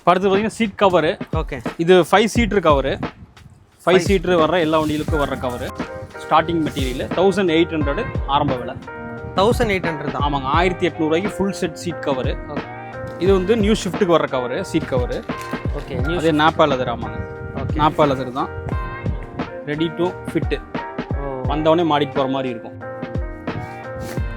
அடுத்து பார்த்தீங்கன்னா seat cover. Okay, இது 5 சீட்ரு கவரு. 5 சீட்ரு வர்ற எல்லா வண்டிகளுக்கும் வர்ற கவரு. ஸ்டார்டிங் மெட்டீரியல் 1800 ஆரம்ப விலை. 1800 தான். ஆமாங்க, 1800 ரூபாய்க்கு ஃபுல் செட் சீட் கவரு. இது வந்து நியூ ஷிஃப்ட்டுக்கு வர்ற கவரு, சீட் கவரு. ஓகே, அதே நாப்பா லெதர். ஆமாங்க, ஓகே, நாப்பா லெதர் தான். Ready to fit. வந்தவொடனே மாடிக்கு போகிற மாதிரி இருக்கும்.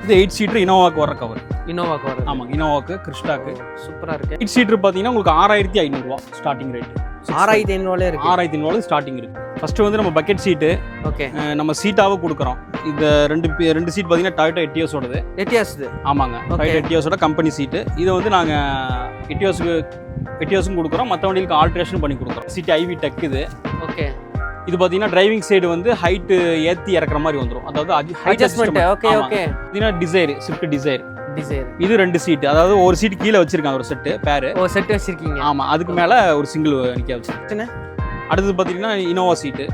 இது 8 சீட்ரு இனோவாக்கு வர்ற கவர். இனோவாக்கு வர. ஆமாங்க, இனோவாக்கு கிறிஸ்டாக்கு சூப்பராக இருக்குது. 8 சீட்ரு பார்த்தீங்கன்னா உங்களுக்கு 6500 ரூபா ஸ்டார்டிங் ரேட். 6500 இருக்குது. 6500 ஸ்டார்டிங் இருக்குது. ஃபஸ்ட்டு வந்து நம்ம பக்கெட் சீட்டு. ஓகே, நம்ம சீட்டாகவே கொடுக்குறோம். இந்த ரெண்டு சீட் பார்த்தீங்கன்னா டாயோட்டா எட்டியோஸோடது. எட்டியாஸ். ஆமாங்க, டாயோட்டா எட்டியோஸோட கம்பெனி சீட்டு. இதை வந்து நாங்கள் எட்டியோஸும் கொடுக்குறோம், மற்ற வண்டிகளுக்கு ஆல்ட்ரேஷன் பண்ணி கொடுக்குறோம். சீட்டு ஐவி டெக் இது. ஓகே, இது பார்த்தீங்கன்னா டிரைவிங் சைடு வந்து ஹைட்டு ஏற்றி இறக்குற மாதிரி வந்துடும். அதாவது அட்ஜஸ்ட்மெண்ட். Okay, okay. பார்த்தீங்கன்னா டிசைர், ஸ்விஃப்ட் டிசைர். இது 2 சீட், அதாவது ஒரு சீட் கீழே வச்சிருக்காங்க, ஒரு செட்டு பேரு. ஓ, செட் வச்சிருக்கீங்க. ஆமாம், அதுக்கு மேலே ஒரு சிங்கிள் நிற்க வச்சிருக்கேன். அடுத்தது பார்த்தீங்கன்னா இனோவா சீட்டு.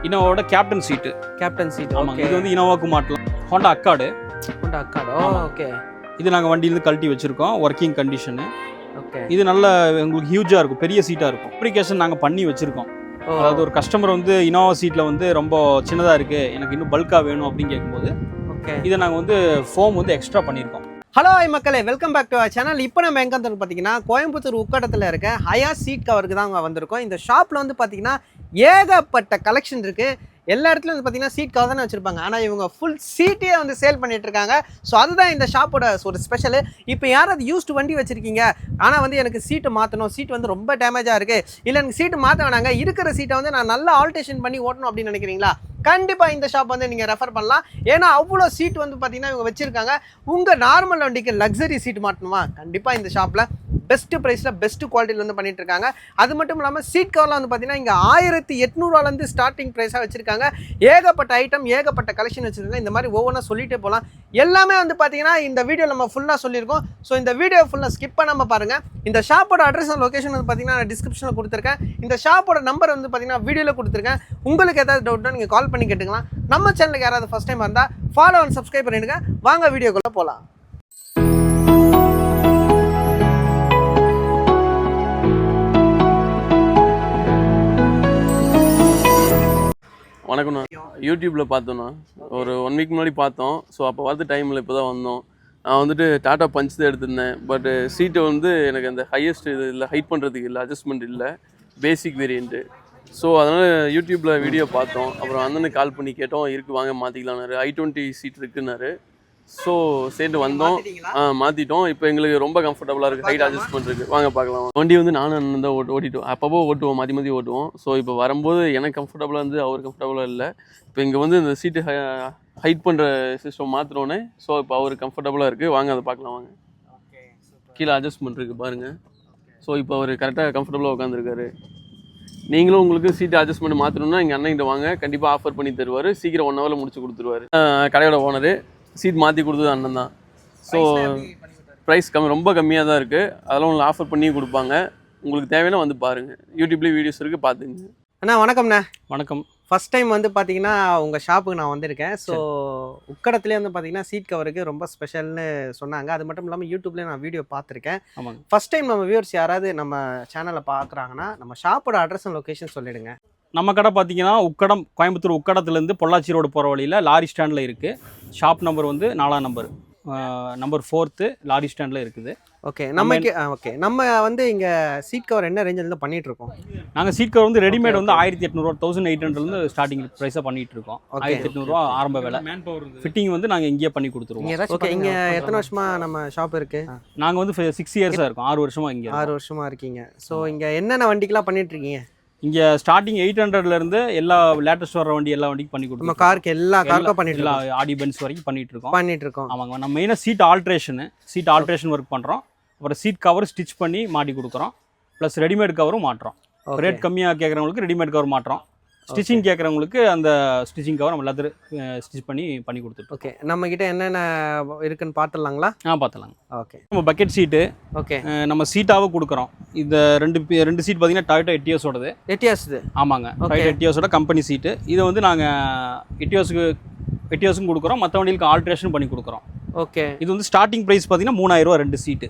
இனோவாவோட கேப்டன் சீட்டு. Captain seat. ஆமாங்க, இது வந்து இனோவாக்கு மாட்டலாம். ஹோண்டா அக்காடு. ஓகே, இது நாங்கள் வண்டியிலேருந்து கழட்டி வச்சிருக்கோம், ஒர்க்கிங் கண்டிஷனு. ஓகே, இது நல்ல உங்களுக்கு ஹியூஜாக இருக்கும், பெரிய சீட்டாக இருக்கும். அப்ளிகேஷன் நாங்கள் பண்ணி வச்சிருக்கோம். அதாவது ஒரு கஸ்டமர் வந்து இனோவா சீட்டில் வந்து ரொம்ப சின்னதாக இருக்குது, எனக்கு இன்னும் பல்காக வேணும் அப்படின்னு கேட்கும்போது இதை நாங்கள் வந்து ஃபோம் வந்து எக்ஸ்ட்ரா பண்ணியிருக்கோம். ஹலோ மக்களே, welcome back to our channel. இப்போ நம்ம எங்கே வந்து பார்த்தீங்கன்னா கோயம்புத்தூர் உக்கடத்தில் இருக்க ஹயா சீட் கவருக்கு தான் வந்திருக்கோம். இந்த ஷாப்பில் வந்து பார்த்தீங்கன்னா ஏகப்பட்ட கலெக்ஷன் இருக்குது. எல்லா இடத்துலையும் வந்து பார்த்தீங்கன்னா சீட் கவர் தானே வச்சுருப்பாங்க, ஆனால் இவங்க ஃபுல் சீட்டே வந்து சேல் பண்ணிட்டு இருக்காங்க. ஸோ அதுதான் இந்த ஷாப்போட ஒரு ஸ்பெஷலு. இப்போ யாராவது யூஸ்டு வண்டி வச்சுருக்கீங்க, ஆனால் வந்து எனக்கு சீட்டு மாற்றணும், சீட் வந்து ரொம்ப டேமேஜாக இருக்குது, இல்லை எனக்கு சீட்டு மாற்ற வேணாங்க, இருக்கிற சீட்டை வந்து நான் நல்லா ஆல்ட்ரேஷன் பண்ணி ஓட்டணும் அப்படின்னு நினைக்கிறீங்களா, கண்டிப்பாக இந்த ஷாப் வந்து நீங்கள் ரெஃபர் பண்ணலாம். ஏன்னா அவ்வளோ சீட் வந்து பார்த்தீங்கன்னா இவங்க வச்சுருக்காங்க. உங்கள் நார்மல் வண்டிக்கு லக்ஸரி சீட் மாட்டணுமா, கண்டிப்பாக இந்த ஷாப்பில் பெஸ்ட் ப்ரைஸில் பெஸ்ட் குவாலிட்டியில் வந்து பண்ணிட்டு இருக்காங்க. அது மட்டும் இல்லாமல் சீட் கவர்லாம் வந்து பார்த்தீங்கன்னா இங்கே 1800 ஸ்டார்டிங் ப்ரைஸாக வச்சுருக்காங்க. ஏகப்பட்ட ஐட்டம், ஏகப்பட்ட கலெக்ஷன் வச்சுருக்காங்க. இந்த மாதிரி ஒவ்வொன்றா சொல்லிகிட்டே போகலாம். எல்லாமே வந்து பார்த்தீங்கன்னா இந்த வீடியோ நம்ம ஃபுல்லாக சொல்லியிருக்கோம். ஸோ இந்த வீடியோ ஃபுல்லாக ஸ்கிப் பண்ணாமல் பாருங்கள். இந்த ஷாப்போட அட்ரஸ் அண்ட் லொகேஷன் வந்து பார்த்தீங்கன்னா நான் டிஸ்கிரிப்ஷனில் கொடுத்துருக்கேன். இந்த ஷாப்போட நம்பர் வந்து பார்த்தீங்கன்னா வீடியோவில் கொடுத்துருக்கேன். உங்களுக்கு ஏதாவது டவுட்னா நீங்கள் கால் பண்ணி கேட்டுக்கலாம். நம்ம சேனலுக்கு யாராவது ஃபஸ்ட் டைம் இருந்தால் ஃபாலோ அண்ட் சப்ஸ்கிரைப் பண்ணிடுங்க. வாங்க வீடியோக்குள்ளே போகலாம். வணக்கம்ண்ணா. யூடியூப்பில் பார்த்தோண்ணா, ஒரு 1 வீக் முன்னாடி பார்த்தோம். ஸோ அப்போ பார்த்து டைமில் இப்போ தான் வந்தோம். நான் வந்துட்டு டாட்டா பஞ்ச் தான் எடுத்திருந்தேன். பட் சீட்டை வந்து எனக்கு அந்த ஹையஸ்ட் இது இல்லை, ஹைட் பண்ணுறதுக்கு இல்லை, அட்ஜஸ்ட்மெண்ட் இல்லை, பேசிக் வேரியண்ட்டு. ஸோ அதனால் யூடியூப்பில் வீடியோ பார்த்தோம். அப்புறம் அண்ணனுக்கு கால் பண்ணி கேட்டோம், இருக்குது வாங்க மாற்றிக்கலான்னாரு. i20 seat இருக்குன்னாரு. ஸோ சேர்ந்து வந்தோம், மாற்றிட்டோம். இப்போ எங்களுக்கு ரொம்ப கம்ஃபர்டபுளாக இருக்குது, ஹைட் அட்ஜஸ்ட்மெண்ட் இருக்குது. வாங்க பார்க்கலாம். வண்டி வந்து நானும் அண்ணன் தான் ஓட்டிட்டோம், அப்பப்போ ஓட்டுவோம், மாற்றி ஓட்டுவோம். ஸோ இப்போ வரும்போது எனக்கு கம்ஃபர்டபுளாக இருந்து அவர் கம்ஃபர்டபுளாக இல்லை. இப்போ இங்கே வந்து இந்த சீட்டு ஹைட் பண்ணுற சிஸ்டம் மாற்றினோன்னே ஸோ இப்போ அவருக்கு கம்ஃபர்டபுளாக இருக்குது. வாங்க அதை பார்க்கலாம் வாங்க. கீழே அட்ஜஸ்ட்மெண்ட் இருக்குது பாருங்கள். ஸோ இப்போ அவர் கரெக்டாக கம்ஃபர்டபுளாக உட்காந்துருக்காரு. நீங்களும் உங்களுக்கு சீட்டு அட்ஜஸ்ட்மெண்ட் மாற்றணும்னா எங்கள் அண்ணன்கிட்ட வாங்க, கண்டிப்பாக ஆஃபர் பண்ணி தருவார். சீக்கிரம் 1 ஹவரில் முடிச்சு கொடுத்துருவார். கடையோட ஓனரு, சீட் மாற்றி கொடுத்தது அண்ணன் தான். ஸோ ப்ரைஸ் ரொம்ப கம்மியாக தான் இருக்குது. அதெல்லாம் உங்களுக்கு ஆஃபர் பண்ணி கொடுப்பாங்க. உங்களுக்கு தேவையான வந்து பாருங்கள், யூடியூப்லேயே வீடியோஸ் இருக்குது, பார்த்துங்க. அண்ணா வணக்கம்ண்ணா. வணக்கம். ஃபஸ்ட் டைம் வந்து பார்த்தீங்கன்னா உங்கள் ஷாப்புக்கு நான் வந்திருக்கேன். ஸோ உக்கடத்துலேயே வந்து பார்த்தீங்கன்னா சீட் கவருக்கு ரொம்ப ஸ்பெஷல்னு சொன்னாங்க. அது மட்டும் இல்லாமல் யூடியூப்லேயே நான் வீடியோ பார்த்துருக்கேன். ஆமாங்க. ஃபஸ்ட் டைம் நம்ம வியூவர்ஸ் யாராவது நம்ம சேனலை பார்க்குறாங்கன்னா நம்ம ஷாப்போட அட்ரஸ் அண்ட் லொக்கேஷன் சொல்லிவிடுங்க. நம்ம கடை பார்த்தீங்கன்னா கோயம்புத்தூர் உக்கடத்துலேருந்து பொள்ளாச்சி ரோடு போகிற வழியில் லாரி ஸ்டாண்டில் இருக்குது. ஷாப் நம்பர் வந்து 4ஆம் நம்பர், நம்பர் 4th லாரி ஸ்டாண்டில் இருக்குது. ஓகே, நம்ம வந்து இங்கே சீட் கவர் என்ன ரேஞ்சில் பண்ணிகிட்டு இருக்கோம்? நாங்கள் சீட் கவர் வந்து ரெடிமேட் வந்து 1800 1800 ஸ்டார்டிங் ப்ரைஸாக பண்ணிகிட்டு இருக்கோம். 1800 ஆரம்ப விலை. ஃபிட்டிங் வந்து நாங்கள் இங்கேயே பண்ணி கொடுத்துருவோம். ஓகே, இங்கே எத்தனை வருஷமாக நம்ம ஷாப் இருக்குது? நாங்கள் வந்து 6 இயர்ஸாக இருக்கோம், 6 வருஷமாக இங்கே. 6 வருஷமாக இருக்கீங்க. ஸோ இங்கே என்னென்ன வண்டிக்கெலாம் பண்ணிகிட்ருக்கீங்க? இங்கே ஸ்டார்டிங் 800லேருந்து எல்லா லேட்டஸ்ட் வர வண்டி எல்லா வண்டிக்கும் பண்ணி கொடுத்துருக்கோம். நம்ம காருக்கு எல்லா காருக்கும் பண்ணிட்டு எல்லா ஆடி பென்ஸ் வரைக்கும் பண்ணிட்டு இருக்கோம். ஆமாங்க. நம்ம மெயினாக சீட் ஆல்ட்ரேஷன் ஒர்க் பண்ணுறோம். அப்புறம் சீட் கவர் ஸ்டிச் பண்ணி மாட்டி கொடுக்குறோம். ப்ளஸ் ரெடிமேட் கவரும் மாட்டுறோம். ரேட் கம்மியாக கேட்குறவங்களுக்கு ரெடிமேட் கவர் மாட்டுறோம். ஸ்டிச்சிங் கேட்குறவங்களுக்கு அந்த ஸ்டிச்சிங் கவர் நம்ம லெதர் ஸ்டிச் பண்ணி கொடுத்துருக்கோம். ஓகே, நம்மக்கிட்ட என்னென்ன இருக்குன்னு பார்த்துடலாங்களா? பார்த்துலாங்க. ஓகே, நம்ம பக்கெட் சீட்டு. ஓகே, நம்ம சீட்டாகவே கொடுக்குறோம். இந்த ரெண்டு சீட் பார்த்தீங்கன்னா டாயோட்டா எட்டியோஸோடது. எட்டியோஸு. ஆமாங்க, டாயோட்டா எட்டியோஸோட கம்பெனி சீட்டு. இதை வந்து நாங்கள் எட்டியோஸும் கொடுக்குறோம், மற்ற வண்டிகளுக்கு ஆல்ட்ரேஷன் பண்ணி கொடுக்குறோம். ஓகே, இது வந்து ஸ்டார்டிங் ப்ரைஸ் பார்த்தீங்கன்னா 3000 ரூபா 2 சீட்டு.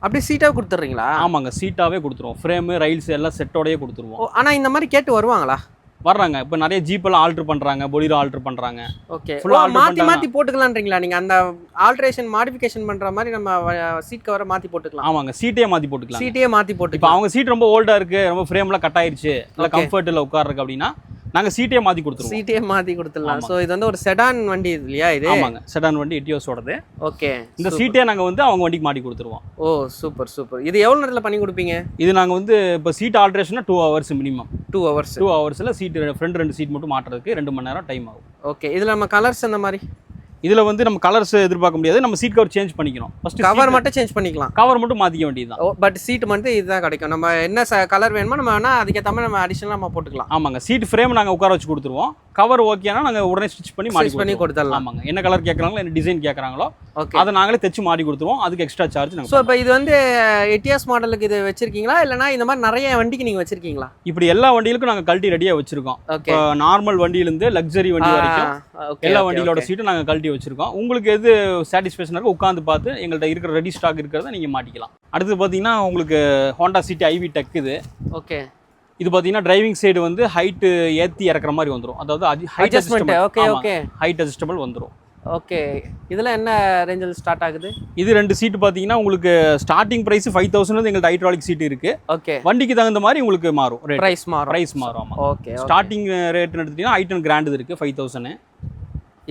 அப்படியே சீட்டாக கொடுத்துட்றீங்களா? ஆமாங்க, சீட்டாகவே கொடுத்துருவோம். ஃப்ரேமு ரைல்ஸ் எல்லாம் செட்டோடயே கொடுத்துருவோம். ஆனால் இந்த மாதிரி கேட்டு வருவாங்களா? வர்றாங்க. இப்போ நிறைய ஜீப்பெல்லாம் ஆல்ட்ரு பண்ணுறாங்க, பொலிரோ ஆல்ட்ரு பண்ணுறாங்க. ஓகே, ஃபுல்லாக மாற்றி போட்டுக்கலான்றீங்களா நீங்கள்? அந்த ஆல்ட்ரேஷன் மாடிஃபிகேஷன் பண்ணுற மாதிரி நம்ம சீட் கவரை மாற்றி போட்டுக்கலாம். ஆமாங்க, சீட்டே மாற்றி போட்டுக்கலாம். சீட்டே மாற்றி போட்டு இப்போ அவங்க சீட் ரொம்ப ஓல்டாக இருக்குது, ரொம்ப ஃப்ரேம்லாம் கட் ஆயிடுச்சு, இல்லை கம்ஃபர்ட் இல்லை உட்காருக்கு அப்படின்னா நாங்கள் சீட்டே மாற்றி கொடுத்துருவோம். சீட்டே மாற்றி கொடுத்துடலாம். ஸோ இது வந்து ஒரு செடான் வண்டி இல்லையா இது? ஆமாங்க, செடான் வண்டி எட்டியோஸோடது. ஓகே, இந்த சீட்டே நாங்கள் வந்து அவங்க வண்டிக்கு மாட்டி கொடுத்துருவோம். Oh super super. இது எவ்வளோ நேரத்தில் பண்ணி கொடுப்பீங்க? இது நாங்கள் வந்து இப்போ சீட் ஆல்ட்ரேஷன்னா 2 hours minimum. 2 hours. 2 hours seat front 2 seat மட்டும் மாட்டுறதுக்கு 2 மணி நேரம் டைம் ஆகும். ஓகே, இதில் நம்ம கலர்ஸ் அந்த மாதிரி இதில் வந்து நம்ம கலர்ஸ் எதிர்பார்க்க முடியாது. நம்ம சீட் கவர் சேஞ்ச் பண்ணிக்கணும். ஃபர்ஸ்ட் கவர் மட்டும் சேஞ்ச் பண்ணிக்கலாம். கவர் மட்டும் மாற்றிக்க வேண்டியது தான். பட் சீட் மட்டும் இதுதான் கிடைக்கும். நம்ம என்ன கலர் வேணுமோ நம்ம வேணால் அதுக்கேற்ற மாதிரி நம்ம அடிஷனலாக நம்ம போட்டுக்கலாம். ஆமாங்க, சீட் ஃப்ரேம் நாங்கள் உட்கார வச்சு கொடுத்துருவோம். கவர் ஓகேனா நாங்கள் உடனே ஸ்டிச் பண்ணி மாட்டி கொடுத்துடலாம். ஆமாங்க, என்ன கலர் கேட்குறாங்களோ என்ன டிசைன் கேட்குறாங்களோ அதை நாங்களே தைச்சு மாட்டி கொடுத்துருவோம். அதுக்கு எக்ஸ்ட்ரா சார்ஜ் நாங்கள். ஸோ இப்போ இது வந்து எட்டியாஸ் மாடலுக்கு இது வச்சிருக்கீங்களா, இல்லைனா இந்த மாதிரி நிறைய வண்டிக்கு நீங்கள் வச்சிருக்கீங்களா? இப்படி எல்லா வண்டிகளுக்கும் நாங்கள் கழட்டி ரெடியாக வச்சிருக்கோம். இப்போ நார்மல் வண்டியிலேருந்து லக்ஸரி வண்டி வரைக்கும் எல்லா வண்டிகளோட சீட்டும் நாங்கள் கழட்டி வச்சிருக்கோம். உங்களுக்கு எது சாட்டிஸ்ஃபேக்ஷன் இருக்கோ உட்காந்து பார்த்து எங்கள்கிட்ட இருக்கிற ரெடி ஸ்டாக் இருக்கிறத நீங்கள் மாட்டிக்கலாம். அடுத்து பார்த்தீங்கன்னா உங்களுக்கு ஹோண்டா சிட்டி ஐவி டெக் இது. ஓகே, இது பார்த்தீங்கன்னா டிரைவிங் சைடு வந்து ஹைட்டு ஏற்றி இறக்குற மாதிரி வந்துடும். அதாவது height adjustable. Okay okay, height adjustable வந்துடும். ஓகே, இதெல்லாம் என்ன ரேஞ்சில் ஸ்டார்ட் ஆகுது? இது 2 சீட்டு பார்த்தீங்கன்னா உங்களுக்கு ஸ்டார்டிங் ப்ரைஸ் 5000 எங்கள்கிட்ட ஹைட்ராலிக் சீட் இருக்கு. ஓகே, வண்டிக்கு தகுந்த மாதிரி உங்களுக்கு மாறும், ப்ரைஸ் மாறும். ஆமாம். ஓகே, ஸ்டார்டிங் ரேட்னு எடுத்துட்டீங்கன்னா ஐட்டன் கிராண்ட் இருக்குது 5000.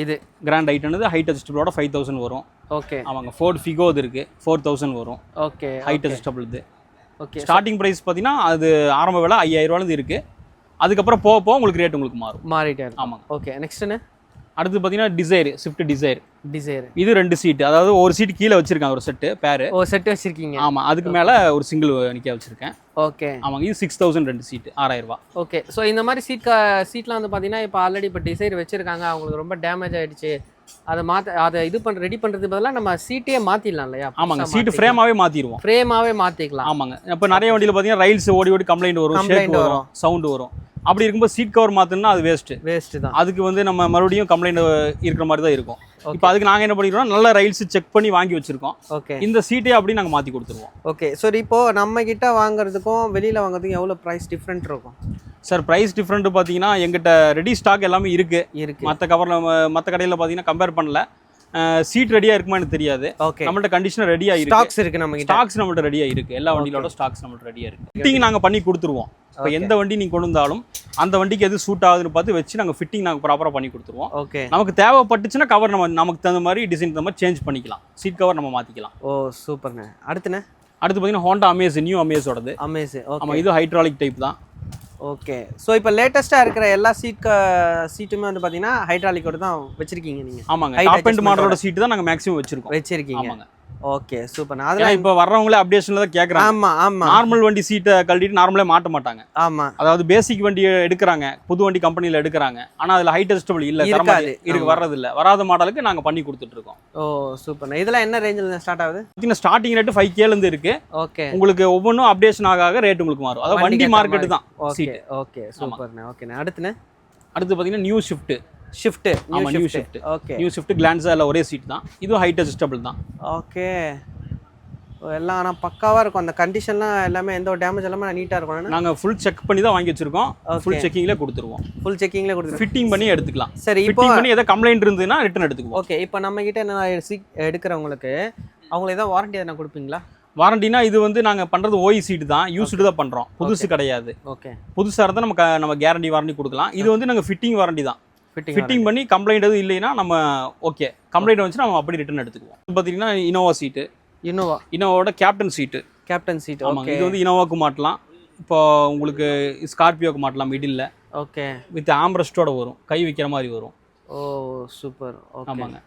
இது கிராண்ட் ஐட்டன் ஹைட் அட்ஜஸ்டபிளோட 5000 வரும். ஓகே, ஆமாங்க. ஃபோர்ட் ஃபிகோ இது இருக்கு 4000 வரும். ஓகே, ஹைட் அட்ஜஸ்டபிள் இது. ஓகே, ஸ்டார்டிங் ப்ரைஸ் பார்த்தீங்கன்னா அது ஆரம்ப விலை 5000 இருக்கு. அதுக்கப்புறம் போக போக உங்களுக்கு ரேட் உங்களுக்கு மாறிட்டே இருக்கும். ஆமாங்க. ஓகே, நெக்ஸ்ட்னு அடுத்து பார்த்தீங்கன்னா டிசைர், ஸ்விஃப்ட் டிசைர். இது 2 சீட்டு, அதாவது ஒரு சீட் கீழே வச்சிருக்காங்க, ஒரு செட்டு பேரு. ஓ செட் வச்சிருக்கீங்க? ஆமாம், அதுக்கு மேலே ஒரு சிங்கிள் நிற்க வச்சிருக்கேன். ஓகே, ஆமாங்க. இது 6000 2 சீட்டு 6000 ரூபா. ஓகே, ஸோ இந்த மாதிரி சீட்லாம் வந்து பார்த்தீங்கன்னா இப்போ ஆல்ரெடி இப்போ டிசைர் வச்சிருக்காங்க, அவங்களுக்கு ரொம்ப டேமேஜ் ஆகிடுச்சு, அதை ரெடி பண்ணுறதுக்கு பதிலாக நம்ம சீட்டே மாற்றிடலாம் இல்லையா? ஆமாங்க, சீட்டு ஃப்ரேமாகவே மாற்றிடுவோம். ஃப்ரேமாகவே மாற்றிக்கலாம். ஆமாங்க. இப்போ நிறைய வண்டியில் பார்த்தீங்கன்னா ரைல்ஸ் ஓடி கம்ப்ளைண்ட் வரும், சவுண்டு வரும். அப்படி இருக்கும்போது சீட் கவர் மாற்றணும்னா அது வேஸ்ட்டு தான். அதுக்கு வந்து நம்ம மறுபடியும் கம்ப்ளைண்ட் இருக்கிற மாதிரி தான் இருக்கும். இப்போ அதுக்கு நாங்கள் என்ன பண்ணிடுறோம், நல்ல ரைல்ஸ் செக் பண்ணி வாங்கி வச்சிருக்கோம். ஓகே, இந்த சீட்டே அப்படி நாங்கள் மாற்றி கொடுத்துருவோம். ஓகே, ஸோ இப்போ நம்ம கிட்ட வாங்குறதுக்கும் வெளியில் வாங்குறதுக்கும் எவ்வளோ ப்ரைஸ் டிஃப்ரெண்ட் இருக்கும் சார்? ப்ரைஸ் டிஃப்ரெண்ட் பார்த்தீங்கன்னா எங்கிட்ட ரெடி ஸ்டாக் எல்லாமே இருக்குது. மற்ற மற்ற கடையில் பார்த்தீங்கன்னா கம்பேர் பண்ணல. சீட் ரெடியா இருக்குமா எனக்கு தெரியாது. நம்மள்ட்ட கண்டிஷனர் ரெடியா இருக்கு. ஸ்டாக்ஸ் இருக்கு, நம்ம ஸ்டாக்ஸ் நம்மள்ட்ட ரெடியா இருக்கு. எல்லா வண்டிகளோட ஸ்டாக்ஸ் நம்மள்ட்ட ரெடியா இருக்கு. ஃபிட்டிங் நாங்க பண்ணி கொடுத்துருவோம். இப்போ எந்த வண்டி நீங்க கொண்டு வந்தாலும் அந்த வண்டிக்கு எது சூட் ஆகுதுன்னு பார்த்து வச்சு நாங்க ஃபிட்டிங் நாங்க ப்ராப்பரா பண்ணி கொடுத்துருவோம். ஓகே, நமக்கு தேவைப்பட்டுச்சுன்னா கவர் நமக்கு தகுந்த மாதிரி டிசைன் தகுந்த மாதிரி சேஞ்ச் பண்ணிக்கலாம். சீட் கவர் நம்ம மாத்திக்கலாம். ஓ சூப்பர்ண்ணே. அடுத்து பார்த்தீங்கன்னா ஹோண்டா அமேஸ், நியூ அமேஸோடது. அமேஸ். ஆமா, இது ஹைட்ராலிக் டைப் தான். ஓகே, ஸோ இப்போ லேட்டஸ்ட்டாக இருக்கிற எல்லா சீட்டுமே வந்து பார்த்தீங்கன்னா ஹைட்ராலிக்கோட தான் வச்சிருக்கீங்க நீங்கள்? ஆமாங்க, டாப் எண்ட் மாடலோட சீட்டு தான் நாங்கள் மேக்ஸிமம் வச்சிருக்கீங்க. ஆமாங்க. Okay, super. அதெல்லாம் இப்போ வர்றவங்களே அப்டேஷன்ல தான் கேட்குறாங்க. ஆமா ஆமா, நார்மல் வண்டி சீட்டை கழட்டிட்டு நார்மலே மாட்ட மாட்டாங்க. ஆமா, அதாவது பேசிக் வண்டி எடுக்கிறாங்க, புது வண்டி கம்பெனியில் எடுக்கிறாங்க. ஆனால் அதில் ஹைட் அட்ஜஸ்டபிள் இல்லை, இருக்கு வர்றதில்லை. வராத மாடலுக்கு நாங்கள் பண்ணி கொடுத்துட்டு இருக்கோம். ஓ சூப்பர். இதெல்லாம் என்ன ரேஞ்சில் ஸ்டார்ட் ஆகுது? பார்த்தீங்கன்னா ஸ்டார்டிங் ரேட்டு 5K இருக்கு. ஓகே, உங்களுக்கு ஒவ்வொன்றும் அப்டேஷன் ஆக ரேட் உங்களுக்கு மாறும். அதாவது வண்டி மார்க்கெட்டு தான் சீட். ஓகே சூப்பர்ண்ணே. ஓகேண்ணே. அடுத்து பார்த்தீங்கன்னா நியூ ஷிஃப்ட். ஆமா, new shift. Okay, new shift Glanza எல்லாம் ஒரே சீட் தான். இதுவும் ஹைட் அட்ஜஸ்டபிள் தான். ஓகே, எல்லாம் ஆனால் பக்காவாக இருக்கும். அந்த கண்டிஷன்லாம் எல்லாமே எந்த ஒரு டேமேஜ் எல்லாமே நீட்டாக இருக்கும். நாங்கள் ஃபுல் செக் பண்ணி தான் வாங்கி வச்சிருக்கோம். ஃபுல் செக்கிங்லேயே கொடுத்துருவோம். ஃபுல் செக்கிங்லேயே கொடுத்துருவோம். ஃபிட்டிங் பண்ணி எடுத்துக்கலாம். சரி, ஃபிட்டிங் பண்ணி எதாவது கம்ப்ளைண்ட் இருந்ததுன்னா ரிட்டர்ன் எடுத்துக்குவோம். ஓகே, இப்போ நம்ம கிட்ட என்ன எடுக்கிறவங்களுக்கு அவங்களுக்கு ஏதாவது வாரண்டி எதனா கொடுப்பீங்களா? வாரண்டினா இது வந்து நாங்கள் பண்ணுறது ஓய் சீட்டு தான், யூஸ்டு தான் பண்ணுறோம், புதுசு கிடையாது. ஓகே, புதுசாக இருந்தால் நம்ம கேரண்டி வாரண்டி கொடுக்கலாம். இது வந்து நாங்கள் ஃபிட்டிங் வாரண்டி தான். ஃபிட்டிங் பண்ணி கம்ப்ளைண்ட் எதுவும் இல்லைன்னா நம்ம ஓகே, கம்ப்ளைண்ட் வந்துச்சு நம்ம அப்படி ரிட்டர்ன் எடுத்துக்குவோம். பார்த்தீங்கன்னா இனோவா சீட்டு. இனோவாவோட கேப்டன் சீட்டு. ஆமாங்க, இது வந்து இனோவாவுக்கு மாட்டலாம். இப்போ உங்களுக்கு ஸ்கார்பியோக்கு மாட்டலாம் மிடில். ஓகே, வித் ஆம்ரெஸ்டோட வரும், கை வைக்கிற மாதிரி வரும். ஓ சூப்பர். ஆமாங்க,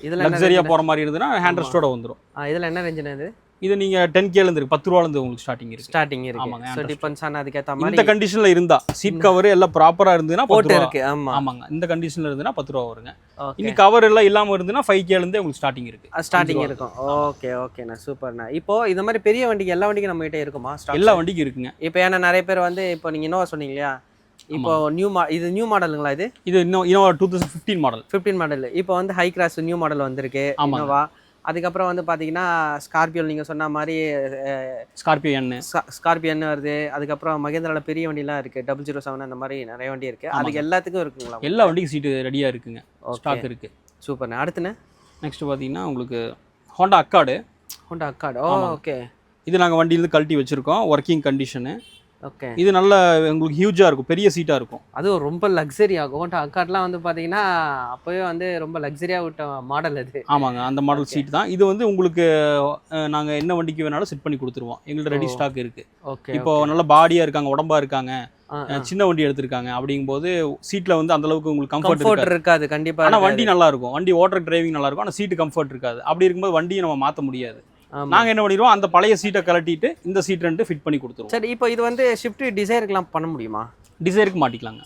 இதில் லக்ஸரியா போகிற மாதிரி இருந்ததுன்னா ஹேண்ட்ரெஸ்டோட வந்துடும். இதில் என்ன ரேஞ்சுனா இது? இது நீங்கள் 10K இருக்கு, 10 ரூபாலேருந்து உங்களுக்கு ஸ்டார்டிங் இருக்கு. ஆமாங்க, ஸோ டிபெண்ட்ஸ் ஆன அதுக்கேற்ற மாதிரி. இந்த கண்டிஷனில் இருந்தால் சீட் கவர் எல்லாம் ப்ராப்பராக இருந்ததுன்னா போட்டு இருக்கு. ஆமாங்க, இந்த கண்டிஷனில் இருந்ததுன்னா 10 ரூபா வருங்க. இனி கவர் எல்லாம் இல்லாமல் இருந்ததுன்னா 5K உங்களுக்கு ஸ்டார்டிங் இருக்கும். ஓகே ஓகேண்ணா, சூப்பர்ண்ணா. இப்போ இந்த மாதிரி பெரிய வண்டிக்கு எல்லா வண்டிக்கும் நம்ம கிட்ட இருக்குமா? எல்லா வண்டிக்கும் இருக்குங்க. இப்போ ஏன்னா நிறைய பேர் வந்து இப்போ நீங்கள் இனோவா சொன்னீங்க இல்லையா, இப்போ இது நியூ மாடலுங்களா? இது இனோவா 2015 மாடல். இப்போ வந்து ஹை கிராஸ் நியூ மாடல் வந்திருக்கு இனோவா. அதுக்கப்புறம் வந்து பார்த்தீங்கன்னா ஸ்கார்பியோ நீங்கள் சொன்ன மாதிரி ஸ்கார்பியோ என் ஸ்கார்பியோ என்ன வருது. அதுக்கப்புறம் மகேந்திராவில் பெரிய வண்டிலாம் இருக்குது, 007 அந்த மாதிரி நிறைய வண்டி இருக்குது. அதுக்கு எல்லாத்துக்கும் இருக்குங்களா? எல்லா வண்டிக்கும் சீட்டு ரெடியாக இருக்குங்க, ஸ்டாக் இருக்குது. சூப்பர்ண்ணே. அடுத்துண்ணே நெக்ஸ்ட் பார்த்தீங்கன்னா உங்களுக்கு ஹோண்டா அக்காடு. ஹோண்டா அக்காடு. ஓகே. இது நாங்கள் வண்டியிலேருந்து கழட்டி வச்சுருக்கோம், ஒர்க்கிங் கண்டிஷனு. ஓகே. இது நல்ல உங்களுக்கு ஹியூஜாக இருக்கும், பெரிய சீட்டாக இருக்கும். அதுவும் ரொம்ப லக்ஸரி ஆகும். ஹோண்டா அக்காட்லாம் வந்து பார்த்தீங்கன்னா அப்போவே வந்து ரொம்ப லக்ஸரியாக விட்ட மாடல் அது. ஆமாங்க, அந்த மாடல் சீட் தான் இது. வந்து உங்களுக்கு நாங்கள் என்ன வண்டிக்கு வேணாலும் செட் பண்ணி கொடுத்துருவோம், எங்கள்கிட்ட ரெடி ஸ்டாக் இருக்குது. ஓகே. இப்போ நல்ல பாடியாக இருக்காங்க, உடம்பா இருக்காங்க, சின்ன வண்டி எடுத்திருக்காங்க அப்படிங்கும்போது சீட்டில் வந்து அந்த அளவுக்கு உங்களுக்கு கம்ஃபர்ட் இருக்காது கண்டிப்பாக. ஆனால் வண்டி நல்லா இருக்கும், வண்டி ஓட்டுற டிரைவிங் நல்லா இருக்கும், ஆனால் சீட்டு கம்ஃபர்ட் இருக்காது. அப்படி இருக்கும்போது வண்டியை நம்ம மாற்ற முடியாது. நாங்கள் என்ன பண்ணிடுவோம், அந்த பழைய சீட்டை கலட்டிட்டு இந்த சீட் ரெண்டு ஃபிட் பண்ணி கொடுத்துருவோம். சரி, இப்போ இது வந்து ஷிஃப்ட் டிசைருக்குலாம் பண்ண முடியுமா? டிசைருக்கு மாட்டிக்கலாங்க,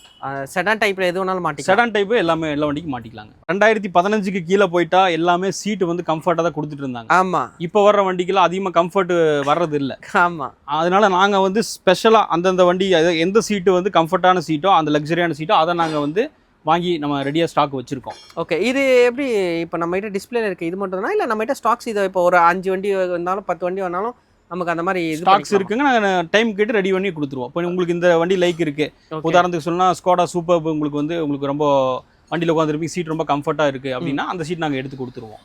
செடான் டைப்பில் எது வேணாலும் மாட்டிக்கலாம். செடான் டைப்பு எல்லாமே எல்லா வண்டிக்கும் மாட்டிக்கலாங்க. 2015க்கு கீழே போயிட்டா எல்லாமே சீட்டு வந்து கம்ஃபர்ட்டாக தான் கொடுத்துட்டு இருந்தாங்க. ஆமாம். இப்போ வர்ற வண்டிக்கெல்லாம் அதிகமாக கம்ஃபர்ட் வர்றது இல்லை. ஆமாம். அதனால நாங்கள் வந்து ஸ்பெஷலாக அந்தந்த வண்டி எந்த சீட்டு வந்து கம்ஃபர்ட்டான சீட்டோ, அந்த லக்ஸரியான சீட்டோ அதை நாங்கள் வந்து வாங்கி நம்ம ரெடியாக ஸ்டாக் வச்சுருக்கோம். ஓகே. இது எப்படி இப்போ நம்மகிட்ட டிஸ்பிளேல இருக்குது இது மட்டும் தானா, இல்லை நம்மகிட்ட ஸ்டாக்ஸ் இதை இப்போ ஒரு 5 வண்டி வந்தாலும் 10 வண்டி வந்தாலும் நமக்கு அந்த மாதிரி ஸ்டாக்ஸ் இருக்குங்க, நாங்கள் டைம் கேட்டு ரெடி பண்ணி கொடுத்துருவோம். இப்போ உங்களுக்கு இந்த வண்டி லைக் இருக்குது, உதாரணத்துக்கு சொன்னால் ஸ்கோடா சூப்பர் உங்களுக்கு ரொம்ப வண்டியில் உட்காந்துருப்பீங்க, சீட் ரொம்ப கம்ஃபர்ட்டாக இருக்குது அப்படின்னா அந்த சீட் நாங்கள் எடுத்து கொடுத்துருவோம்.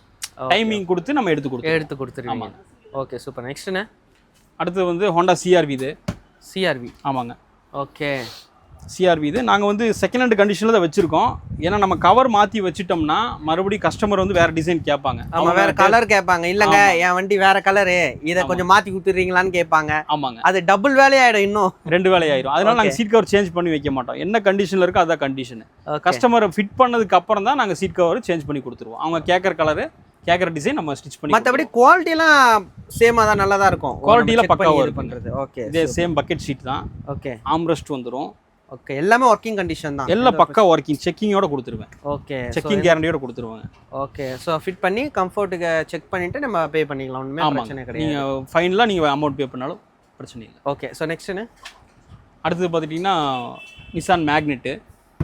டைமிங் கொடுத்து நம்ம எடுத்து கொடுத்துருவோம். ஆமாம். Okay, super. நெக்ஸ்ட்டுண்ணே அடுத்து வந்து ஹோண்டா சிஆர்வி. இது சிஆர்வி. ஆமாங்க. ஓகே. சிஆர்வி இது நாங்கள் வந்து செகண்ட் ஹேண்ட் கண்டிஷனில் தான் வச்சுருக்கோம். ஏன்னா நம்ம கவர் மாற்றி வச்சுட்டோம்னா மறுபடியும் கஸ்டமர் வந்து வேறு டிசைன் கேட்பாங்க, ஆமாம், வேறு கலர் கேட்பாங்க. இல்லைங்க என் வண்டி வேறு கலரு, இதை கொஞ்சம் மாற்றி கொடுத்துட்றீங்களான்னு கேட்பாங்க. ஆமாங்க, அது டபுள் வேலையாயிடும், இன்னும் 2 வேலையாயிரும். அதனால நாங்கள் சீட் கவர் சேஞ்ச் பண்ணி வைக்க மாட்டோம். என்ன கண்டிஷனில் இருக்கோ அதான் கண்டிஷன். கஸ்டமர் ஃபிட் பண்ணதுக்கு அப்புறம் தான் நாங்கள் சீட் கவர் சேஞ்ச் பண்ணி கொடுத்துருவோம். அவங்க கேட்குற கலரு கேட்குற டிசைன் நம்ம ஸ்டிச் பண்ணி. மற்றபடி குவாலிட்டிலாம் சேமாக தான், நல்லா தான் இருக்கும். குவாலிட்டியில் பக்காவாக பண்ணுறது. ஓகே. இதே சேம் பக்கெட் ஷீட் தான். ஓகே. ஆம்ரெஸ்ட் வந்துடும். ஓகே. எல்லாமே ஒர்க்கிங் கண்டிஷன் தான், எல்லாம் பக்கா ஒர்க்கிங், செக்கிங்கோட கொடுத்துருவேன். ஓகே. செக்கிங் கேரண்டியோட கொடுத்துருவாங்க. ஓகே. ஸோ ஃபிட் பண்ணி கம்ஃபர்ட்டுக்கு செக் பண்ணிவிட்டு நம்ம பே பண்ணிக்கலாம், ஒன்றுமே பிரச்சனை கிடையாது. நீங்கள் ஃபைனலாக நீங்கள் அமௌண்ட் பே பண்ணாலும் பிரச்சனை இல்லை. ஓகே. ஸோ நெக்ஸ்ட்டுன்னு அடுத்தது பார்த்துட்டிங்கன்னா நிசான் மேக்னெட்டு.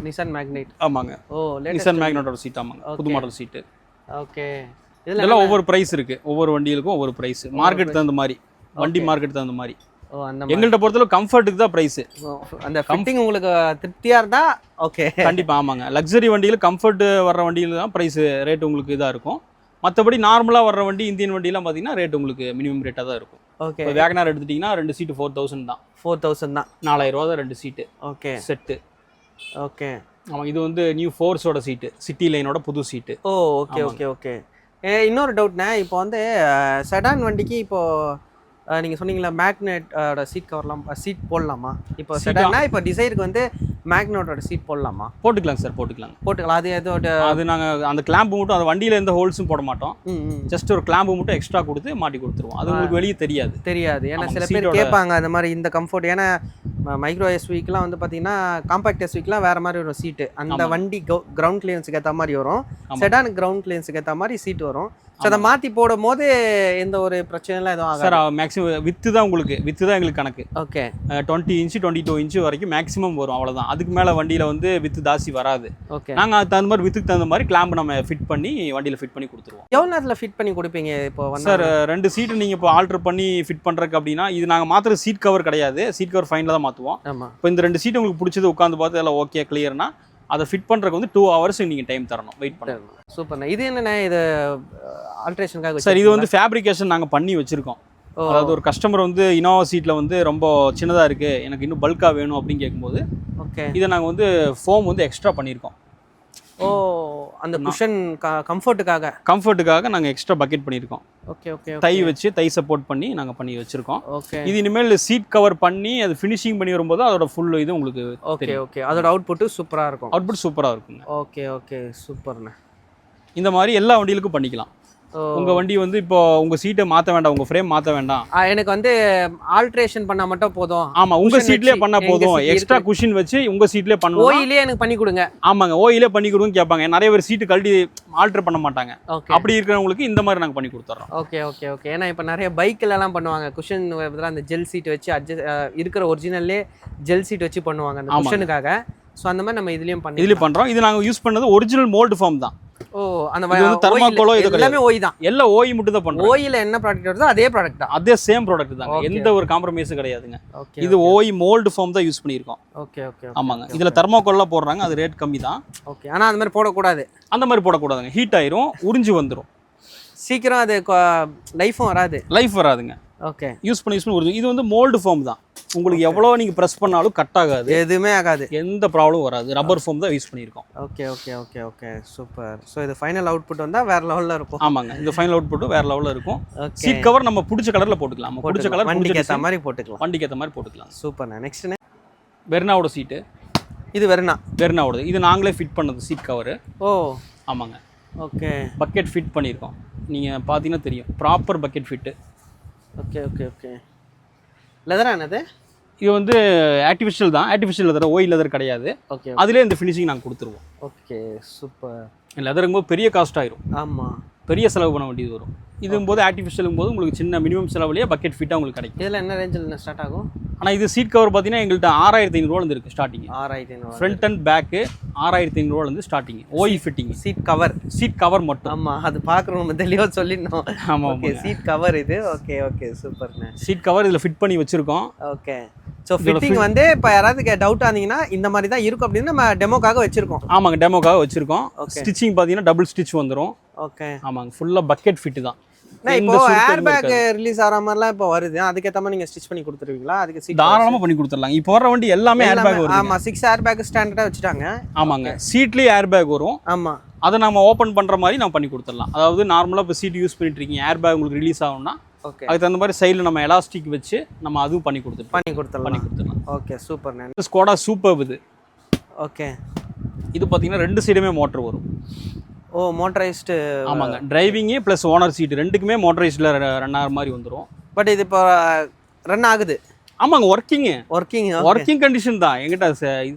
Nissan magnet. ஆமாங்க. ஓ, நிசான் மேக்னெட்டோட சீட். ஆமாங்க, புது மாடல் சீட்டு. ஓகே. இதெல்லாம் ஒவ்வொரு ப்ரைஸ் இருக்குது, ஒவ்வொரு வண்டிகளுக்கும் ஒவ்வொரு ப்ரைஸ், மார்க்கெட் தகுந்த மாதிரி, வண்டி மார்க்கெட் தகுந்த மாதிரி. எங்கள்கிட்ட பொறுத்தளவு கம்ஃபர்ட்டுக்கு தான் ப்ரைஸ். அந்த ஃபிட்டிங் உங்களுக்கு திருப்தியாக இருந்தால் ஓகே, கண்டிப்பாக. ஆமாங்க, லக்ஸரி வண்டியில் கம்ஃபர்ட் வர்ற வண்டியில் தான் ப்ரைஸ் ரேட் உங்களுக்கு இதாக இருக்கும். மற்றபடி நார்மலாக வர்ற வண்டி இந்தியன் வண்டியெல்லாம் பார்த்தீங்கன்னா ரேட் உங்களுக்கு மினிமம் ரேட்டாக தான் இருக்கும். ஓகே. இப்போ வேகனார் எடுத்துட்டிங்கன்னா 2 சீட்டு 4000 தான். 4000 தான். 4000 தான் 2 சீட்டு. ஓகே. செட்டு. ஓகே. ஆமாம், இது வந்து நியூ ஃபோர்ஸோட சீட்டு, சிட்டி லைனோட புது சீட்டு. ஓ, ஓகே ஓகே ஓகே. இன்னொரு டவுட்ண்ணே, இப்போ வந்து செடான் வண்டிக்கு இப்போது நீங்கள் சொன்னீங்களா மேக்னெட்டோட சீட் கவர்லாம் சீட் போடலாமா? இப்போ செடான்னா இப்போ டிசைருக்கு வந்து மேக்னெட்டோட சீட் போடலாமா? போட்டுக்கலாம் சார், போட்டுக்கலாம். அது எதோட அது நாங்கள் அந்த கிளாம்பு மட்டும், அந்த வண்டியில் எந்த ஹோல்ஸும் போட மாட்டோம். ஜஸ்ட் ஒரு கிளாம்பு மட்டும் எக்ஸ்ட்ரா கொடுத்து மாட்டி கொடுத்துருவோம். அது உங்களுக்கு வெளியே தெரியாது. ஏன்னா சில பேர் கேட்பாங்க அந்த மாதிரி இந்த கம்ஃபர்ட். ஏன்னா மைக்ரோ எஸ்விக்கெலாம் வந்து பார்த்தீங்கன்னா காம்பாக்ட் எஸ்விக்கெலாம் வேறு மாதிரி ஒரு சீட்டு, அந்த வண்டி கிரவுண்ட் கிளியன்ஸுக்கு ஏற்ற மாதிரி வரும், செடான் கிரவுண்ட் கிளியன்ஸுக்கு ஏற்ற மாதிரி சீட் வரும். ஸோ அதை மாற்றி போடும் போது எந்த ஒரு பிரச்சனைலாம் எதுவும் ஆகாது சார். மேக்ஸிமம் வித்து தான் எங்களுக்கு கணக்கு. ஓகே. 20 இன்ச்சு 22 இன்ச்சு வரைக்கும் மேக்ஸிமம் வரும், அவ்வளோதான். அதுக்கு மேலே வண்டியில் வந்து வித்து தாசி வராது. ஓகே. நாங்கள் அதுக்கு தகுந்த மாதிரி வித்துக்கு தகுந்த மாதிரி கிளாம்பு நம்ம ஃபிட் பண்ணி வண்டியில் ஃபிட் பண்ணி கொடுத்துருவோம். எவ்வளோ நேரத்தில் ஃபிட் பண்ணி கொடுப்பீங்க? இப்போ சார் 2 சீட்டு நீங்கள் இப்போ ஆல்ட்ரு பண்ணி ஃபிட் பண்ணுறதுக்கு அப்படின்னா, இது நாங்கள் மாத்திர சீட் கவர் கிடையாது, சீட் கவர் ஃபைனில் தான் மாற்றுவோம். ஆமாம். இப்போ இந்த 2 சீட்டு உங்களுக்கு பிடிச்சது உட்காந்து பார்த்து எல்லாம் ஓகே கிளியர்னா அதை ஃபிட் பண்ணுறதுக்கு வந்து 2 hours நீங்கள் டைம் தரணும், வெயிட் பண்ணணும். சூப்பர்ண்ணா. இது என்னண்ணே, இது ஆல்ட்ரேஷனுக்காக? சார், இது வந்து ஃபேப்ரிகேஷன் நாங்கள் பண்ணி வச்சுருக்கோம். அதாவது ஒரு கஸ்டமர் வந்து இனோவா சீட்டில் வந்து ரொம்ப சின்னதாக இருக்குது, எனக்கு இன்னும் பல்காக வேணும் அப்படின்னு கேட்கும்போது ஓகே இதை நாங்கள் வந்து ஃபோம் வந்து எக்ஸ்ட்ரா பண்ணியிருக்கோம். ஓ, அந்த குஷன் கம்ஃபர்ட்டுக்காக நாங்கள் எக்ஸ்ட்ரா பக்கெட் பண்ணியிருக்கோம். Okay okay. தை சப்போர்ட் பண்ணி நாங்கள் பண்ணி வச்சுருக்கோம். ஓகே. இது இனிமேல் சீட் கவர் பண்ணி அது ஃபினிஷிங் பண்ணி வரும்போது அதோட ஃபுல் இது உங்களுக்கு ஓகே ஓகே. அதோட அவுட்புட்டு சூப்பராக இருக்கும். அவுட்புட் சூப்பராக இருக்குங்க. ஓகே ஓகே, சூப்பர்ண்ணே. இந்த மாதிரி எல்லா வண்டிகளுக்கும் பண்ணிக்கலாம். உங்கள் வண்டி வந்து இப்போ உங்கள் சீட்டை மாற்ற வேண்டாம், உங்கள் ஃப்ரேம் மாற்ற வேண்டாம், எனக்கு வந்து ஆல்ட்ரேஷன் பண்ணால் மட்டும் போதும். ஆமாம், உங்கள் சீட்லேயே பண்ணால் போதும், எக்ஸ்ட்ரா குஷன் வச்சு உங்கள் சீட்லேயே பண்ணணும். ஓயிலே எனக்கு பண்ணி கொடுங்க. ஆமாங்க, ஓயிலே பண்ணி கொடுங்க கேட்பாங்க. நிறைய பேர் சீட்டு கழட்டி ஆல்ட்ரு பண்ண மாட்டாங்க. அப்படி இருக்கிறவங்களுக்கு இந்த மாதிரி நாங்கள் பண்ணி கொடுத்துட்றோம். Okay okay okay. ஏன்னா இப்போ நிறைய பைக்கிலலாம் பண்ணுவாங்க, குஷன் அந்த ஜெல் சீட் வச்சு இருக்கிற ஒரிஜினல்லே ஜெல் சீட் வச்சு பண்ணுவாங்க அந்த குஷனுக்காக. ஸோ அந்த மாதிரி நம்ம இதுலேயும் பண்ணுறோம். இது நாங்கள் யூஸ் பண்ணது ஒரிஜினல் மோல்டு ஃபார்ம் தான். ஓ அந்த இது வந்து thermocol இது எல்லாமே ஓய் தான். எல்லாம் ஓய் மட்டும் தான் பண்றோம். ஓயில என்ன ப்ராடக்ட் வருதோ அதே ப்ராடக்ட் தான். அதே சேம் ப்ராடக்ட் தாங்க. எந்த ஒரு காம்ப்ரமைஸும் கிடையாதுங்க. இது ஓய் மோல்டு ஃபார்ம் தான் யூஸ் பண்ணியிருக்கோம். Okay okay. ஆமாங்க. இதுல தெர்மோகோல்லாம் போடுறாங்க. அது ரேட் கம்மி தான். ஓகே. ஆனா அந்த மாதிரி போடக்கூடாது. அந்த மாதிரி போடக்கூடாதுங்க. ஹீட் ஆயிரும், உறிஞ்சு வந்துடும். சீக்கிரம் அது லைஃபும் வராது. லைஃப் வராதுங்க. ஓகே. யூஸ் பண்ணி உறிஞ்சு. இது வந்து மோல்டு ஃபார்ம் தான். உங்களுக்கு எவ்வளோ நீங்கள் ப்ரெஸ் பண்ணாலும் கட் ஆகாது, எதுவுமே ஆகாது, எந்த ப்ராப்ளமும் வராது. ரப்பர் ஃபார்ம் தான் யூஸ் பண்ணியிருக்கோம். Okay okay okay okay super. So இது ஃபைனல் அவுட்புட் வந்தால் வேறு லெவலில் இருக்கும். ஆமாங்க. இந்த ஃபைனல் அவுட்புட் வேறு லெவலில் இருக்கும். சீட் கவர் நம்ம பிடிச்ச கலரில் போட்டுக்கலாம். நம்ம பிடிச்ச கலர் வண்டிக்கு ஏற்ற மாதிரி போட்டுக்கலாம். வண்டிக்கு ஏற்ற மாதிரி போட்டுக்கலாம். சூப்பர்ண்ணா. நெக்ஸ்ட்ண்ணே வெர்னாவோட சீட்டு. இது வெர்னாவோடது. இது நாங்களே ஃபிட் பண்ணது சீட் கவரு. ஓ ஆமாங்க. ஓகே. பக்கெட் ஃபிட் பண்ணியிருக்கோம். நீங்கள் பார்த்தீங்கன்னா தெரியும், proper bucket fit. Okay okay okay. லெதரா என்னது? இது வந்து ஆர்டிஃபிஷியல் தான். ஆர்டிஃபிஷியல் லெதர், ஓய் லெதர் கிடையாது. ஓகே. அதிலே இந்த ஃபினிஷிங் நாங்கள் கொடுத்துருவோம். Okay super. லெதருங்கும்போது பெரிய காஸ்ட் ஆயிரும். ஆமாம், பெரிய செலவு பண்ண வேண்டியது வரும். இதும்போது ஆர்டிஃபிஷியலும் போது உங்களுக்கு சின்ன மினிமம் செலவுலேயே பக்கெட் ஃபிட்டாக உங்களுக்கு கிடைக்கும். இதில் என்ன ரேஞ்சில் ஸ்டார்ட் ஆகும்? ஆனால் இது சீட் கவர் பார்த்தீங்கன்னா எங்கள்கிட்ட 6500 இருக்குது starting. 6500. Front and back 6500 starting. ஓய் ஃபிட்டிங் சீட் கவர் மட்டும். ஆமாம், அது பார்க்குறோம் தெளிவாக சொல்லிடணும். ஆமாம். ஓகே. சீட் கவர் இது. ஓகே ஓகே சூப்பர்ண்ணே. சீட் கவர் இதில் ஃபிட் பண்ணி வச்சுருக்கோம். ஓகே. ஸோ ஃபிட்டிங் வந்து இப்போ யாராவது டவுட்டாக இருந்தீங்கன்னா இந்த மாதிரி தான் இருக்கும் அப்படின்னு நம்ம டெமோக்காக வச்சுருக்கோம். ஆமாங்க, டெமோக்காக வச்சுருக்கோம். ஸ்டிச்சிங் பார்த்தீங்கன்னா டபுள் ஸ்டிச் வந்துடும். ஓகே. ஆமாங்க, ஃபுல்லாக பக்கெட் ஃபிட்டு தான். இப்போ ஏர் பேக் ரிலீஸ் ஆகிற மாதிரிலாம் இப்போ வருது, அதுக்கேற்ற மாதிரி நீங்கள் ஸ்டிச் பண்ணி கொடுத்துருவீங்களா? அதுக்கு தாராளமாக பண்ணி கொடுத்துடலாம். இப்போ வர வண்டி எல்லாமே ஏர் பேக் வரும். ஆமாம், 6 ஏர் பேக் ஸ்டாண்டர்டாக வச்சுட்டாங்க. ஆமாங்க, சீட்லேயே ஏர் பேக் வரும். ஆமாம், அதை நம்ம ஓப்பன் பண்ணுற மாதிரி நம்ம பண்ணி கொடுத்துடலாம். அதாவது நார்மலாக இப்போ சீட் யூஸ் பண்ணிட்டு இருக்கீங்க, ஏர் பேக் உங்களுக்கு ரிலீஸ் ஆகும்னா ஓகே, அதுக்கு தகுந்த மாதிரி சைடில் நம்ம எலாஸ்டிக் வச்சு நம்ம அதுவும் பண்ணி கொடுத்துடலாம். Okay super. ஸ்கோடா சூப்பர் இது. ஓகே. இது பார்த்தீங்கன்னா 2 சைடுமே மோட்டர் வரும். ஓ மோட்டரைஸ்டு. ஆமாங்க, டிரைவிங்கு ப்ளஸ் ஓனர் சீட் ரெண்டுக்குமே மோட்டரைஸ்டில் ரன் ஆகிற மாதிரி வந்துடும். பட் இது இப்போ ரன் ஆகுது. ஆமாங்க, ஒர்க்கிங் கண்டிஷன் தான் எங்கிட்ட.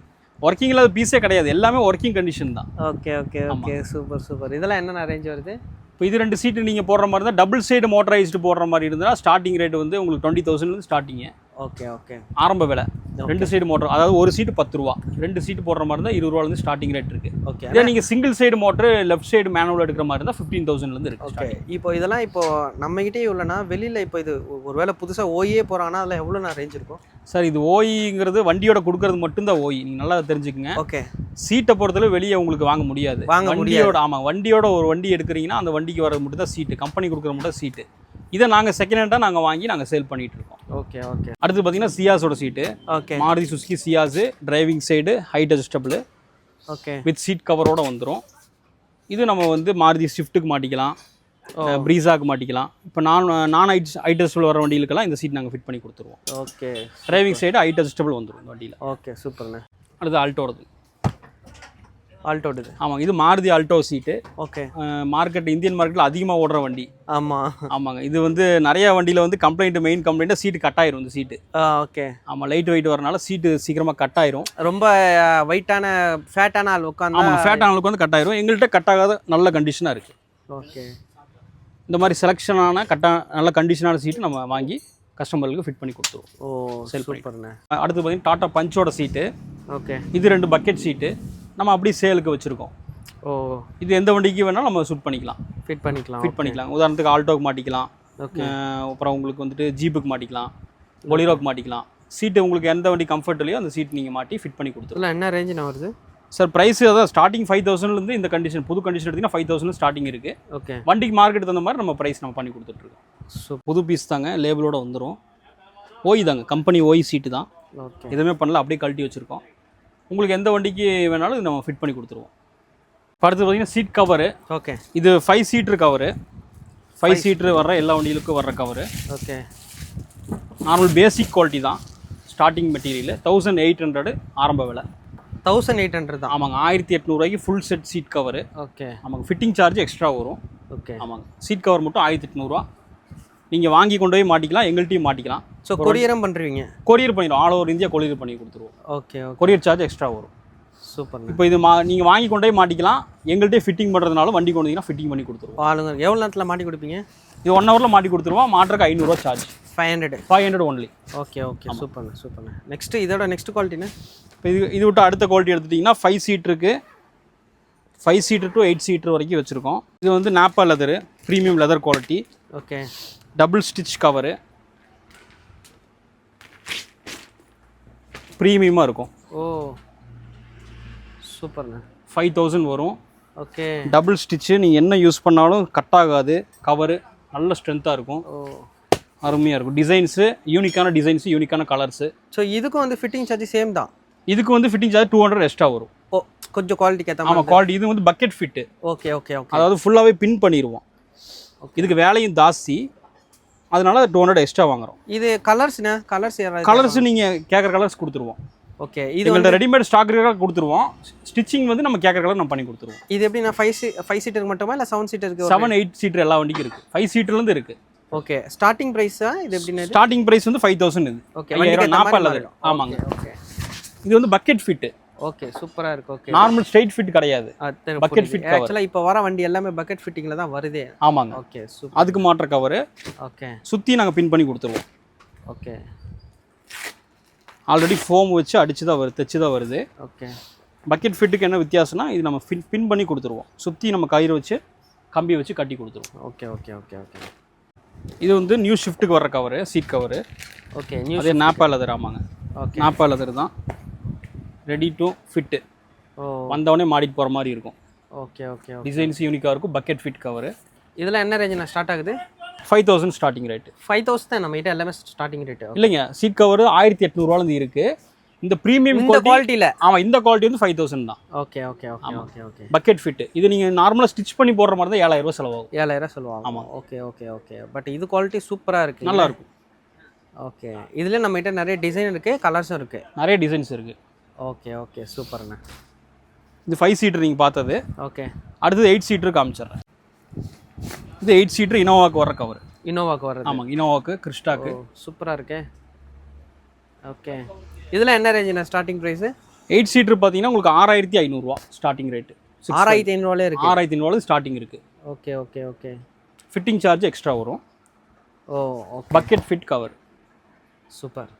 ஒர்க்கிங் இல்லாத பீஸே கிடையாது, எல்லாமே ஒர்க்கிங் கண்டிஷன் தான். Okay okay okay super. இதெல்லாம் என்னென்ன ரேஞ்ச் வருது? இப்போ இது 2 சீட்டு நீங்கள் போடுற மாதிரி தான். டபுள் சைடு மோட்டரைஸ்டு போடுற மாதிரி இருந்தால் ஸ்டார்டிங் ரேட் வந்து உங்களுக்கு 20,000 ஸ்டார்டிங்கு. Okay okay. ஆரம்ப விலை 2 சைடு மோட்டர், அதாவது ஒரு சீட்டு 10 ரூபா, 2 சீட்டு போடுற மாதிரி இருந்தால் 20 ரூபாலேருந்து ஸ்டார்டிங் ரேட் இருக்குது. ஓகே. இதே நீங்கள் single side motor left side manual எடுக்கிற மாதிரி இருந்தால் 15,000 இருக்குது. ஓகே. இப்போ இதெல்லாம் இப்போ நம்மகிட்டே உள்ளனா வெளியில் இப்போ இது ஒருவேளை புதுசாக ஓயே போகிறாங்கன்னா அதில் எவ்வளோ நான் ரேஞ்ச் இருக்கும் சார்? இது ஓய்ங்கிறது வண்டியோட கொடுக்கறது மட்டும்தான் ஓய், நீங்கள் நல்லா தெரிஞ்சுக்கங்க. ஓகே. சீட்டை பொறுத்தளவு வெளியே உங்களுக்கு வாங்க முடியாது. வண்டியோட ஆமாம், வண்டியோட ஒரு வண்டி எடுக்கிறீங்கன்னா அந்த வண்டிக்கு வரது மட்டும் தான் சீட்டு, கம்பெனி கொடுக்குற மட்டும் தான் சீட்டு. இதை நாங்கள் செகண்ட் ஹேண்டாக நாங்கள் வாங்கி நாங்கள் சேல் பண்ணிட்டு இருக்கோம். Okay okay. அடுத்து பார்த்தீங்கன்னா சியாஸோட seat. Okay. Maruti Suzuki Ciaz, driving side height adjustable. Okay. With seat கவரோட வந்துடும். இது நம்ம வந்து மாருதி ஸ்விஃப்ட்டுக்கு மாட்டிக்கலாம், ப்ரீஸாக்கு மாட்டிக்கலாம். இப்போ நான் ஹைட் அட்ஜஸ்டபிள் வர வண்டிகளுக்கெல்லாம் இந்த சீட் நாங்கள் ஃபிட் பண்ணி கொடுத்துருவோம். Okay. Driving side height adjustable வந்துடும் இந்த வண்டியில். ஓகே சூப்பர்ண்ணே. அடுத்து ஆல்டோடது. ஆல்டோடுது. ஆமாங்க, இது மாருதி ஆல்டோ சீட்டு. ஓகே. மார்க்கெட் இந்தியன் மார்க்கெட்டில் அதிகமாக ஓடுற வண்டி. ஆமாங்க, இது வந்து நிறைய வண்டியில் வந்து மெயின் கம்ப்ளைண்ட்டாக சீட்டு கட் ஆயிரும். இந்த சீட்டு ஓகே. ஆமாம், லைட் வெயிட் வரனால சீட்டு சீக்கிரமாக கட் ஆயிரும். ரொம்ப வெயிட்டான ஃபேட்டான ஆள் உட்காந்து. ஆமாம், ஃபேட்டான ஆளுக்கு வந்து கட் ஆயிரும். எங்கள்கிட்ட கட் ஆகாத நல்ல கண்டிஷனாக இருக்குது. ஓகே. இந்த மாதிரி செலெக்ஷனான நல்ல கண்டிஷனான சீட்டு நம்ம வாங்கி கஸ்டமருக்கு ஃபிட் பண்ணி கொடுத்துருவோம். சேல் சூப்பர்ண்ணே. அடுத்து பார்த்தீங்கன்னா டாடா பஞ்சோட சீட்டு. ஓகே. இது 2 பக்கெட் சீட்டு நம்ம அப்படியே சேலுக்கு வச்சுருக்கோம். இது எந்த வண்டிக்கு வேணாலும் நம்ம ஃபிட் பண்ணிக்கலாம். உதாரணத்துக்கு ஆல்டோக்கு மாட்டிக்கலாம். ஓகே. அப்புறம் உங்களுக்கு வந்துட்டு ஜீப்புக்கு மாட்டிக்கலாம், பொலிரோக்கு மாட்டிக்கலாம். சீட்டு உங்களுக்கு எந்த வண்டி கம்ஃபர்ட்லையோ அந்த சீட் நீங்கள் மாட்டி ஃபிட் பண்ணி கொடுத்துருவோம். என்ன ரேஞ்சுனா வருது சார்? ப்ரைஸ் அதான் ஸ்டார்டிங் 5,000லேருந்து இந்த கண்டிஷன், புது கண்டிஷன் எடுத்திங்கன்னா 5,000 ஸ்டார்டிங் இருக்குது. ஓகே. வண்டிக்கு மார்க்கெட் தகுந்த மாதிரி நம்ம ப்ரைஸ் நம்ம பண்ணி கொடுத்துட்ருக்கோம். புது பீஸ் தாங்க, லேபிளோட வந்துடும். ஓய் தாங்க, கம்பெனி ஓய் சீட்டு தான். ஓகே. எதுவுமே பண்ணல, அப்படியே கழட்டி வச்சுருக்கோம். உங்களுக்கு எந்த வண்டிக்கு வேணாலும் நம்ம ஃபிட் பண்ணி கொடுத்துருவோம். அடுத்து பார்த்தீங்கன்னா சீட் கவரு. ஓகே. இது 5 சீட்ரு கவரு. 5 சீட்ரு வர்ற எல்லா வண்டிகளுக்கும் வர்ற cover. Okay. Normal basic quality தான். ஸ்டார்டிங் மெட்டீரியல் 1800 ஆரம்ப விலை. 1800 தான். ஆமாங்க, 1800 ரூபாய்க்கு full set seat cover. Okay. ஆமாங்க, ஃபிட்டிங் சார்ஜ் எக்ஸ்ட்ரா வரும். ஓகே. ஆமாங்க, சீட் கவர் மட்டும் 1800 ரூபா. நீங்கள் வாங்கி கொண்டு போய் மாட்டிக்கலாம், எங்கள்கிட்டையும் மாட்டிக்கலாம். ஸோ கொரியரும் பண்ணுறீங்க? கொரியர் பண்ணிடுவோம், ஆல் ஓவர் இந்தியா கொரியர் பண்ணி கொடுத்துருவோம். ஓகே. கொரியர் சார்ஜ் எக்ஸ்ட்ரா வரும். சூப்பர். இப்போ இது நீங்கள் வாங்கி கொண்டு போய் மாட்டிக்கலாம், எங்கள்கிட்டயே ஃபிட்டிங் பண்ணுறதுனால வண்டி கொண்டு வந்தீங்கன்னா ஃபிட்டிங் பண்ணி கொடுத்துருவோம். ஆளுங்க எவ்வளோ நேரத்தில் மாட்டி கொடுப்பீங்க? இது 1 ஹவரில் மாட்டி கொடுத்துருவோம். மாட்டுறக்கு 500 ரூபா சார்ஜ். 500 ஒன்லி. ஓகே ஓகே சூப்பர்ண்ணே. நெக்ஸ்ட்டு இதோட நெக்ஸ்ட் குவாலிட்டிண்ணே? இப்போ இது விட்டு அடுத்த குவாலிட்டி எடுத்துட்டிங்கன்னா 5 சீட் இருக்குது. 5 சீட்டர் டு 8 சீட்டர் வரைக்கும் வச்சுருக்கோம். இது வந்து nappa leather, premium leather quality. Okay. Double stitch cover, ப்ரீமியமாக இருக்கும். ஓ சூப்பர்ண்ணா. 5000 வரும். ஓகே. டபுள் ஸ்டிச்சு, நீங்கள் என்ன யூஸ் பண்ணாலும் கட் ஆகாது. கவரு நல்ல ஸ்ட்ரென்த்தாக இருக்கும். ஓ அருமையாக இருக்கும். டிசைன்ஸு யூனிக்கான டிசைன்ஸு, யூனிக்கான கலர்ஸு. ஸோ இதுக்கும் வந்து ஃபிட்டிங் சார்ஜ் சேம் தான்? இதுக்கு வந்து ஃபிட்டிங் சார்ஜ் 200 எக்ஸ்ட்ரா வரும். ஓ கொஞ்சம் குவாலிட்டிக்கு ஏற்ற ஆமாம், குவாலிட்டி. இது வந்து bucket fit. Okay okay okay. அதாவது ஃபுல்லாகவே பின் பண்ணிடுவோம். இதுக்கு வேலையும் ஜாஸ்தி, அதனால 200 எக்ஸ்ட்ரா வாங்குறோம். இது கலர்ஸ்ண்ணா, கலர்ஸ் கலர்ஸ் நீங்கள் கேட்குற கலர்ஸ் கொடுத்துருவோம். ஓகே. இது எங்கள்கிட்ட ரெடிமேட் ஸ்டாக் இருக்கிற கொடுத்துருவோம். ஸ்டிச்சிங் வந்து நம்ம கேட்குற கலர் நம்ம பண்ணி கொடுத்துருவோம். இது எப்படி நான் 5 சீட்டருக்கு மட்டுமா இல்லை 7 சீட்டருக்கு? 7, 8 சீட்டர் எல்லா வண்டிக்கும் இருக்குது. 5 சீட்டர்லேருந்து இருக்குது. ஓகே. ஸ்டார்டிங் ப்ரைஸா இது எப்படின்னா? ஸ்டார்டிங் ப்ரைஸ் வந்து 5000 இது. ஓகே. 4000. ஆமாங்க. ஓகே. இது வந்து பக்கெட் ஃபிட்டு. ஓகே சூப்பரா இருக்கு. ஓகே. நார்மல் ஸ்ட்ரைட் ஃபிட் கிடையாது. Bucket fit cover. ஆக்சுவலா இப்போ வர வண்டி எல்லாமே பக்கெட் ஃபிட்டிங்ல தான் வருதே. ஆமாங்க. Okay super. அதுக்கு மாற்ற கவர். ஓகே. சுத்தி நாங்க பின் பண்ணி கொடுத்துருவோம். ஓகே. ஆல்ரெடி ஃபோம் வச்சு அடிச்சு தான் வருது, தைச்சு தான் வருது. ஓகே. பக்கெட் ஃபிட்டுக்கு என்ன வித்தியாசம்னா, இது நம்ம பின் பண்ணி கொடுத்துருவோம். சுத்தி நம்ம கயிறு வச்சு கம்பி வச்சு கட்டி கொடுத்துருவோம். Okay okay okay okay. இது வந்து நியூ ஷிஃப்ட்டுக்கு வர cover, seat cover. Okay. New அதே நாப்பா லெதர். ஆமாங்க. ஓகே. நாப்பா லெதர் தான். Ready to fit. ஓ வந்தவொடனே மாடிட்டு போகிற மாதிரி இருக்கும். Okay okay okay. டிசைன்ஸ் யூனிக்காக இருக்கும். Bucket fit cover. இதெல்லாம் என்ன ரேஞ்சில் ஸ்டார்ட் ஆகுது? 5000 ஸ்டார்டிங் ரேட்டு. 5000 தான் நம்ம கிட்ட எல்லாமே ஸ்டார்டிங் ரேட்டு. இல்லைங்க, சீட் கவர் 1800 இருக்குது. இந்த ப்ரீமியம் குவாலிட்டியில். ஆமாம், இந்த குவாலிட்டி வந்து 5000 தான். Okay okay okay okay okay. Bucket fit. இது நீங்கள் நார்மலாக ஸ்டிச் பண்ணி போடுற மாதிரி தான் 7000 செலவாகும். 7000 சொல்லுவாங்க. ஆமாம். Okay okay okay. பட் இது குவாலிட்டி சூப்பராக இருக்குது. நல்லா இருக்கும். ஓகே. இதில் நம்ம கிட்ட நிறைய டிசைன் இருக்குது, கலர்ஸும் இருக்குது. நிறைய டிசைன்ஸ் இருக்குது. ஓகே ஓகே சூப்பர்ண்ணா. இது 5 சீட்டர் நீங்கள் பார்த்தது. ஓகே. அடுத்தது 8 சீட்டர் காமிச்சிடுறேன். இது 8 சீட்டர் இனோவாக்கு வர கவர். இனோவாக்கு வர்றது. ஆமாங்க, இனோவாக்கு, கிறிஸ்டாக்கு. சூப்பராக இருக்கே. ஓகே. இதில் என்ன ரேஞ்சுண்ணா ஸ்டார்டிங் ப்ரைஸு? 8 சீட்டர் பார்த்தீங்கன்னா உங்களுக்கு 6500 ஸ்டார்டிங் ரேட்டு. 6500 இருக்குது. 6500 ஸ்டார்டிங் இருக்குது. Okay okay okay. Fitting charge extra வரும். Oh okay. Bucket fit cover. Super.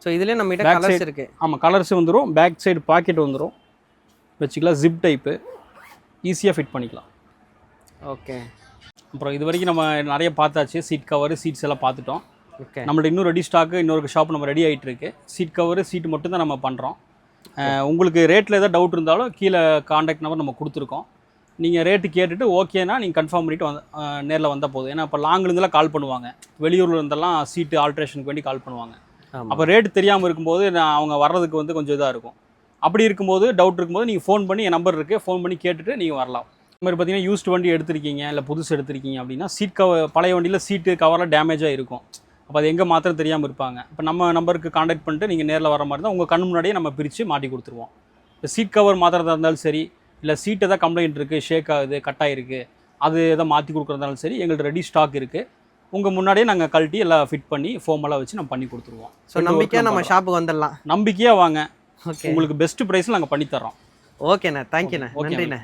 So இதுலேயே நம்ம கிட்ட கலர்ஸ் இருக்குது. ஆமாம், கலர்ஸ் வந்துடும். பேக் சைடு பாக்கெட் வந்துடும், வச்சுக்கலாம். ஜிப் டைப்பு, ஈஸியாக ஃபிட் பண்ணிக்கலாம். ஓகே. அப்புறம் இது வரைக்கும் நம்ம நிறைய பார்த்தாச்சு. சீட் கவர், சீட்ஸ் எல்லாம் பார்த்துட்டோம். ஓகே. நம்மள்ட்ட இன்னும் ரெடி ஸ்டாக்கு இன்னொரு ஷாப் நம்ம ரெடி ஆகிட்டு இருக்கு. சீட் கவர், சீட் மட்டும் தான் நம்ம பண்ணுறோம். உங்களுக்கு ரேட்டில் ஏதாவது டவுட் இருந்தாலும் கீழே காண்டாக்ட் நம்பர் நம்ம கொடுத்துருக்கோம். நீங்கள் ரேட்டு கேட்டுட்டு ஓகேனா நீங்கள் கன்ஃபார்ம் பண்ணிவிட்டு நேரில் வந்தால் போதும். ஏன்னா இப்போ லாங்லேருந்துலாம் கால் பண்ணுவாங்க, வெளியூரில் இருந்தெல்லாம் சீட்டு ஆல்ட்ரேஷனுக்கு வேண்டி கால் பண்ணுவாங்க. அப்போ ரேட்டு தெரியாமல் இருக்கும்போது அவங்க வர்றதுக்கு வந்து கொஞ்சம் இதாக இருக்கும். அப்படி இருக்கும்போது, டவுட் இருக்கும்போது நீங்கள் ஃபோன் பண்ணி, என் நம்பர் இருக்குது, ஃபோன் பண்ணி கேட்டுட்டு நீங்கள் வரலாம். இந்த மாதிரி பார்த்தீங்கன்னா யூஸ்டு வண்டி எடுத்திருக்கீங்க, இல்லை புதுசு எடுத்திருக்கீங்க அப்படின்னா சீட் கவர், பழைய வண்டியில் சீட்டு கவரெலாம் டேமேஜாக இருக்கும். அப்போ அது எங்கே மாத்திரம் தெரியாமல் இருப்பாங்க. இப்போ நம்ம நம்பருக்கு காண்டாக்ட் பண்ணிட்டு நீங்கள் நேரில் வர மாதிரி தான் உங்கள் கண் முன்னாடியே நம்ம பிரித்து மாட்டி கொடுத்துருவோம். இப்போ சீட் கவர் மாத்திரதாக இருந்தாலும் சரி, இல்லை சீட் எதாவது கம்ப்ளைண்ட் இருக்குது, ஷேக் ஆகுது, கட் ஆகிருக்கு, அது எதாவது மாற்றி கொடுக்குறதாலும் சரி, எங்கள்கிட்ட ரெடி ஸ்டாக் இருக்குது. உங்கள் முன்னாடியே நாங்கள் கழட்டி எல்லாம் ஃபிட் பண்ணி ஃபோமெல்லாம் வச்சு நம்ம பண்ணி கொடுத்துருவோம். ஸோ நம்பிக்கையாக நம்ம ஷாப்புக்கு வந்துடலாம். நம்பிக்கையாக வாங்க. ஓகே. உங்களுக்கு பெஸ்ட் ப்ரைஸில் நாங்கள் பண்ணித்தரோம். ஓகேண்ணா, தேங்க்யூண்ணா, நன்றிண்ணா.